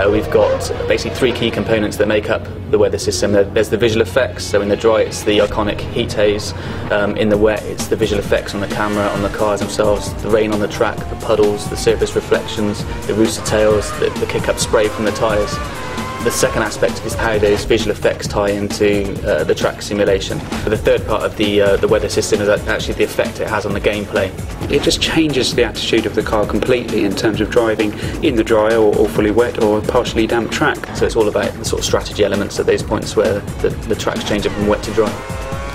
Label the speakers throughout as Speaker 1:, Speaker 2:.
Speaker 1: We've got basically three key components that make up the weather system. There's the visual effects, so in the dry it's the iconic heat haze, in the wet it's the visual effects on the camera, on the cars themselves, the rain on the track, the puddles, the surface reflections, the rooster tails, the kick-up spray from the tyres. The second aspect is how those visual effects tie into the track simulation. The third part of the weather system is actually the effect it has on the gameplay.
Speaker 2: It just changes the attitude of the car completely in terms of driving in the dry or fully wet or partially damp track.
Speaker 1: So it's all about the sort of strategy elements at those points where the tracks change from wet to dry.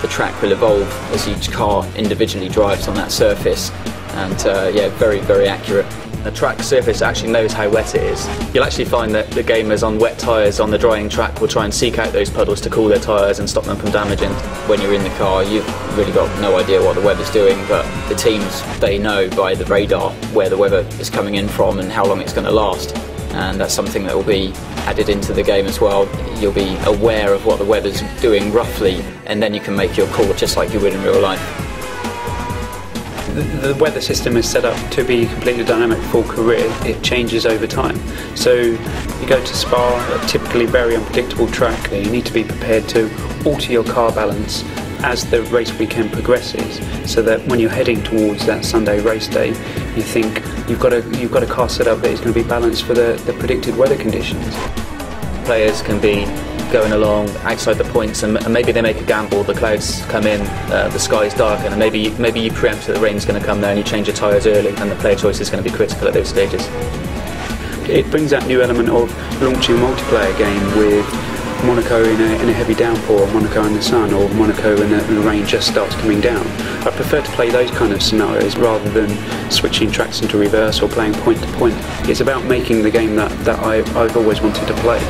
Speaker 3: The track will evolve as each car individually drives on that surface, and yeah, very, very accurate.
Speaker 1: The track surface actually knows how wet it is. You'll actually find that the gamers on wet tyres on the drying track will try and seek out those puddles to cool their tyres and stop them from damaging.
Speaker 3: When you're in the car, you've really got no idea what the weather's doing, but the teams, they know by the radar where the weather is coming in from and how long it's going to last. And that's something that will be added into the game as well. You'll be aware of what the weather's doing roughly, and then you can make your call just like you would in real life.
Speaker 2: The weather system is set up to be completely dynamic for career. It changes over time. So you go to Spa, a typically very unpredictable track. You need to be prepared to alter your car balance as the race weekend progresses, so that when you're heading towards that Sunday race day, you think you've got a car set up that is going to be balanced for the predicted weather conditions.
Speaker 1: Players can be going along outside the points and maybe they make a gamble, the clouds come in, the sky's darken, and maybe you preempt that the rain's going to come there and you change your tyres early, and the player choice is going to be critical at those stages.
Speaker 2: It brings that new element of launching a multiplayer game with Monaco in a heavy downpour, or Monaco in the sun, or Monaco and the rain just starts coming down. I prefer to play those kind of scenarios rather than switching tracks into reverse or playing point to point. It's about making the game that I've always wanted to play.